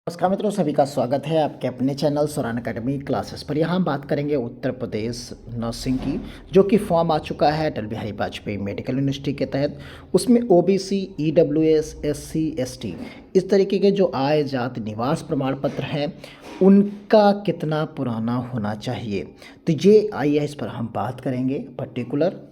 नमस्कार मित्रों, सभी का स्वागत है आपके अपने चैनल स्वरान अकेडमी क्लासेस पर। यहाँ हम बात करेंगे उत्तर प्रदेश नर्सिंग की, जो कि फॉर्म आ चुका है अटल बिहारी वाजपेयी मेडिकल यूनिवर्सिटी के तहत। उसमें ओबीसी, ईडब्ल्यूएस, एससी, एसटी इस तरीके के जो आय जाति निवास प्रमाण पत्र हैं उनका कितना पुराना होना चाहिए, तो ये आइए इस पर हम बात करेंगे पर्टिकुलर।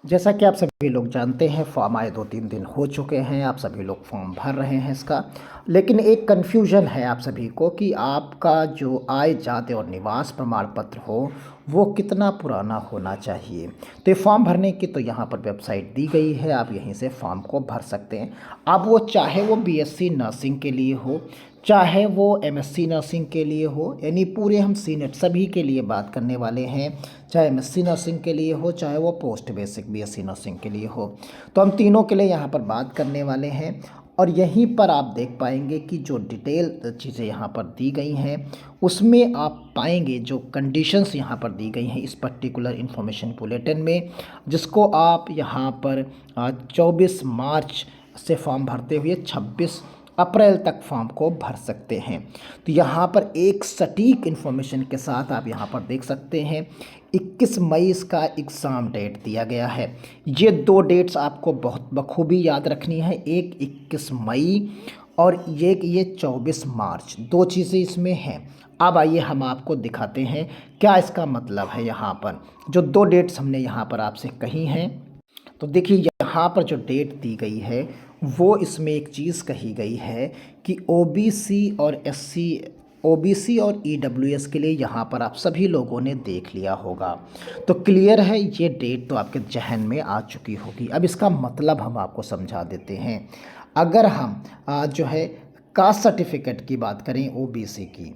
जैसा कि आप सभी लोग जानते हैं, फॉर्म आए 2-3 दिन हो चुके हैं, आप सभी लोग फॉर्म भर रहे हैं इसका। लेकिन एक कन्फ्यूजन है आप सभी को कि आपका जो आय जाति और निवास प्रमाण पत्र हो वो कितना पुराना होना चाहिए। तो ये फॉर्म भरने की तो यहाँ पर वेबसाइट दी गई है, आप यहीं से फॉर्म को भर सकते हैं। अब वो चाहे वो बीएससी नर्सिंग के लिए हो, चाहे वो एमएससी नर्सिंग के लिए हो, यानी पूरे हम सीनेट सभी के लिए बात करने वाले हैं। चाहे एमएससी नर्सिंग के लिए हो, चाहे वो पोस्ट बेसिक बीएससी नर्सिंग के लिए हो, तो हम तीनों के लिए यहाँ पर बात करने वाले हैं। और यहीं पर आप देख पाएंगे कि जो डिटेल चीज़ें यहाँ पर दी गई हैं उसमें आप पाएंगे जो कंडीशंस यहाँ पर दी गई हैं इस पर्टिकुलर इन्फॉर्मेशन बुलेटिन में, जिसको आप यहाँ पर 24 मार्च से फॉर्म भरते हुए 26 अप्रैल तक फॉर्म को भर सकते हैं। तो यहाँ पर एक सटीक इन्फॉर्मेशन के साथ आप यहाँ पर देख सकते हैं 21 मई इसका एग्ज़ाम डेट दिया गया है। ये दो डेट्स आपको बहुत बखूबी याद रखनी है, एक 21 मई और ये 24 मार्च, दो चीज़ें इसमें हैं। अब आइए हम आपको दिखाते हैं क्या इसका मतलब है। यहाँ पर जो दो डेट्स हमने यहाँ पर आपसे कही हैं, तो देखिए यहाँ पर जो डेट दी गई है वो इसमें एक चीज़ कही गई है कि ओबीसी और एससी, ओबीसी और ईडब्ल्यूएस के लिए यहाँ पर आप सभी लोगों ने देख लिया होगा। तो क्लियर है, ये डेट तो आपके जहन में आ चुकी होगी। अब इसका मतलब हम आपको समझा देते हैं। अगर हम जो है कास्ट सर्टिफिकेट की बात करें ओबीसी की,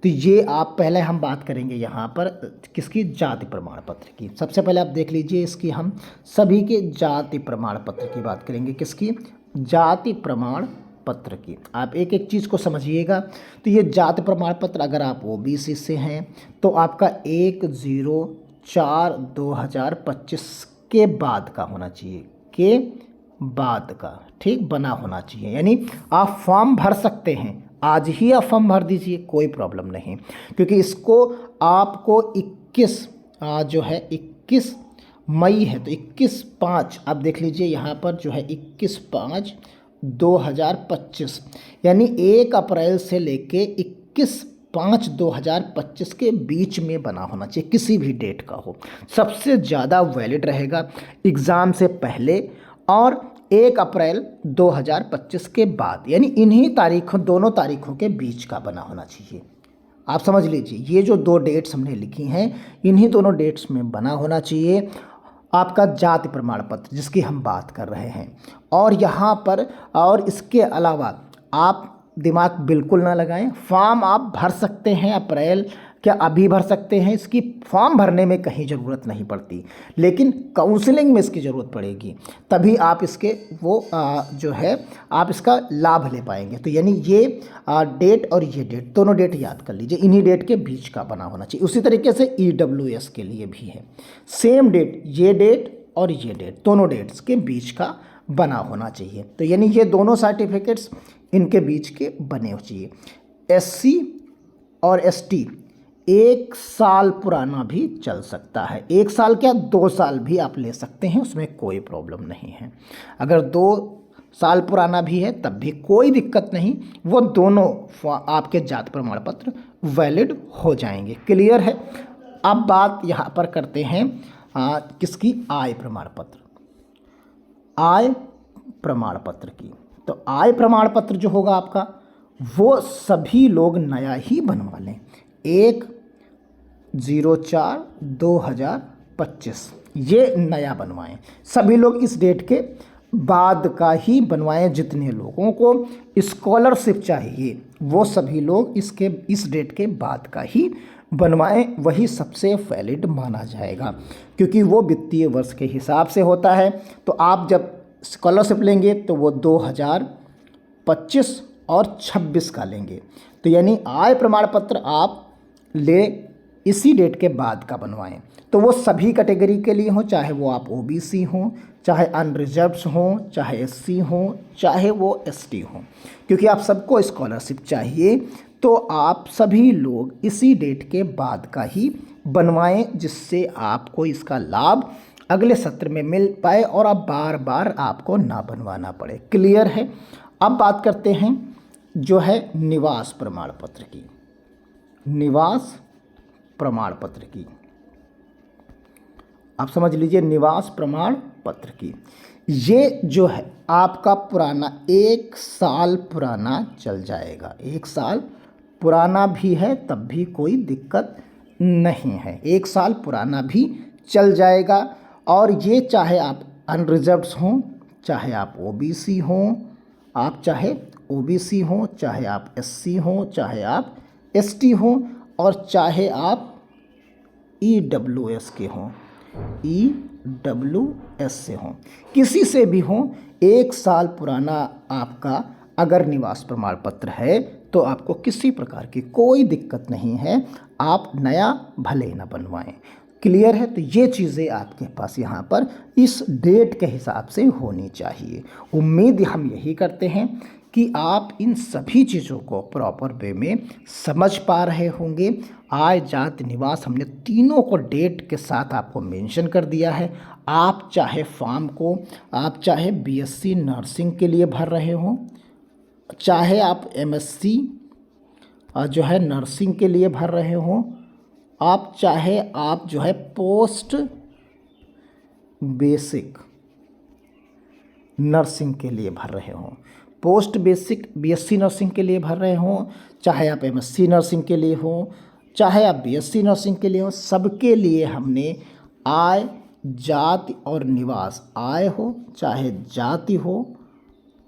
तो ये आप पहले हम बात करेंगे यहाँ पर किसकी, जाति प्रमाण पत्र की। सबसे पहले आप देख लीजिए इसकी, हम सभी के जाति प्रमाण पत्र की बात करेंगे, किसकी, जाति प्रमाण पत्र की। आप एक एक चीज़ को समझिएगा। तो ये जाति प्रमाण पत्र अगर आप ओबीसी से हैं तो आपका 1/04/2025 के बाद का होना चाहिए, के बाद का, ठीक, बना होना चाहिए। यानी आप फॉर्म भर सकते हैं, आज ही आप फॉर्म भर दीजिए, कोई प्रॉब्लम नहीं, क्योंकि इसको आपको 21 जो है 21 मई है, तो 21/5 आप देख लीजिए यहाँ पर जो है 21/5/2025, यानी 1 अप्रैल से लेके 21/5/2025 के बीच में बना होना चाहिए, किसी भी डेट का हो। सबसे ज़्यादा वैलिड रहेगा एग्ज़ाम से पहले और 1 अप्रैल 2025 के बाद, यानी इन्हीं तारीखों, दोनों तारीखों के बीच का बना होना चाहिए। आप समझ लीजिए ये जो दो डेट्स हमने लिखी हैं इन्हीं दोनों डेट्स में बना होना चाहिए आपका जाति प्रमाण पत्र जिसकी हम बात कर रहे हैं। और यहाँ पर और इसके अलावा आप दिमाग बिल्कुल ना लगाएं, फॉर्म आप भर सकते हैं अप्रैल, क्या अभी भर सकते हैं, इसकी फॉर्म भरने में कहीं ज़रूरत नहीं पड़ती, लेकिन काउंसलिंग में इसकी ज़रूरत पड़ेगी, तभी आप इसके वो जो है आप इसका लाभ ले पाएंगे। तो यानी ये डेट और ये डेट, दोनों डेट याद कर लीजिए, इन्हीं डेट के बीच का बना होना चाहिए। उसी तरीके से ईडब्ल्यूएस के लिए भी है, सेम डेट, ये डेट और ये डेट, दोनों डेट्स के बीच का बना होना चाहिए। तो यानी ये दोनों सर्टिफिकेट्स इनके बीच के बने चाहिए। एससी और एसटी 1 साल पुराना भी चल सकता है, 1 साल क्या 2 साल भी आप ले सकते हैं, उसमें कोई प्रॉब्लम नहीं है। अगर 2 साल पुराना भी है तब भी कोई दिक्कत नहीं, वो दोनों आपके जाति प्रमाण पत्र वैलिड हो जाएंगे। क्लियर है। अब बात यहाँ पर करते हैं किसकी, आय प्रमाण पत्र, आय प्रमाण पत्र की। तो आय प्रमाण पत्र जो होगा आपका वो सभी लोग नया ही बनवा लें, 1/04/2025 ये नया बनवाएं। सभी लोग इस डेट के बाद का ही बनवाएं। जितने लोगों को स्कॉलरशिप चाहिए वो सभी लोग इस डेट के बाद का ही बनवाएं, वही सबसे वैलिड माना जाएगा, क्योंकि वो वित्तीय वर्ष के हिसाब से होता है। तो आप जब स्कॉलरशिप लेंगे तो वो 2025 और 26 का लेंगे। तो यानी आय प्रमाण पत्र आप ले इसी डेट के बाद का बनवाएं। तो वो सभी कैटेगरी के लिए हो, चाहे वो आप ओबीसी हों, चाहे अनरिजर्व्ड हों, चाहे एससी हों, चाहे वो एसटी हों, क्योंकि आप सबको स्कॉलरशिप चाहिए। तो आप सभी लोग इसी डेट के बाद का ही बनवाएं, जिससे आपको इसका लाभ अगले सत्र में मिल पाए और अब बार बार आपको ना बनवाना पड़े। क्लियर है। अब बात करते हैं जो है निवास प्रमाण पत्र की। निवास प्रमाण पत्र की आप समझ लीजिए, निवास प्रमाण पत्र की ये जो है आपका पुराना 1 साल पुराना चल जाएगा। 1 साल पुराना भी है तब भी कोई दिक्कत नहीं है, 1 साल पुराना भी चल जाएगा। और ये चाहे आप अनरिजर्व्ड हों, चाहे आप ओबीसी हों, आप चाहे ओबीसी हों, चाहे आप एससी हों, चाहे आप एसटी हों, और चाहे आप ईडब्ल्यूएस के हों, ईडब्ल्यूएस से हों, किसी से भी हों, 1 साल पुराना आपका अगर निवास प्रमाण पत्र है तो आपको किसी प्रकार की कोई दिक्कत नहीं है, आप नया भले ही ना बनवाएं। क्लियर है। तो ये चीज़ें आपके पास यहाँ पर इस डेट के हिसाब से होनी चाहिए। उम्मीद हम यही करते हैं कि आप इन सभी चीज़ों को प्रॉपर वे में समझ पा रहे होंगे। आय, जाति, निवास हमने तीनों को डेट के साथ आपको मेंशन कर दिया है। आप चाहे फॉर्म को आप चाहे बीएससी नर्सिंग के लिए भर रहे हों, चाहे आप एमएससी जो है नर्सिंग के लिए भर रहे हों, आप चाहे आप जो है पोस्ट बेसिक नर्सिंग के लिए भर रहे हों, पोस्ट बेसिक बीएससी नर्सिंग के लिए भर रहे हों, चाहे आप एमएससी नर्सिंग के लिए हों, चाहे आप बीएससी नर्सिंग के लिए हों, सबके लिए हमने आय, जाति और निवास, आय हो चाहे जाति हो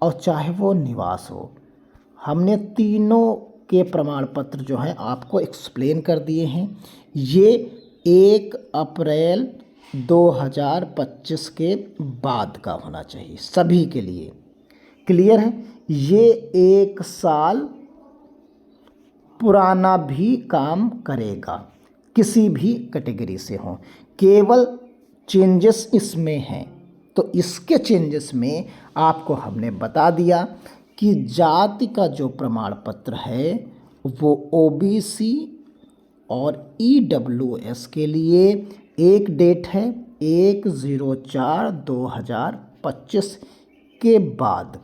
और चाहे वो निवास हो, हमने तीनों के प्रमाण पत्र जो है आपको एक्सप्लेन कर दिए हैं। ये 1 अप्रैल 2025 के बाद का होना चाहिए सभी के लिए। क्लियर है। ये 1 साल पुराना भी काम करेगा, किसी भी कैटेगरी से हो। केवल चेंजेस इसमें हैं, तो इसके चेंजेस में आपको हमने बता दिया कि जाति का जो प्रमाण पत्र है वो ओबीसी और ईडब्ल्यूएस के लिए एक डेट है 1/04/2025 के बाद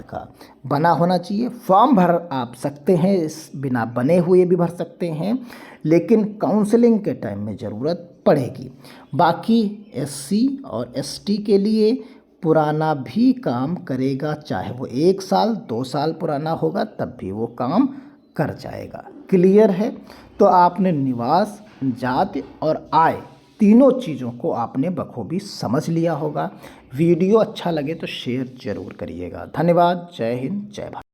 का बना होना चाहिए। फॉर्म भर आप सकते हैं, इस बिना बने हुए भी भर सकते हैं, लेकिन काउंसलिंग के टाइम में ज़रूरत पड़ेगी। बाकी एससी और एसटी के लिए पुराना भी काम करेगा, चाहे वो 1 साल 2 साल पुराना होगा तब भी वो काम कर जाएगा। क्लियर है। तो आपने निवास, जाति और आय तीनों चीज़ों को आपने बखूबी समझ लिया होगा। वीडियो अच्छा लगे तो शेयर ज़रूर करिएगा। धन्यवाद। जय हिंद, जय भारत।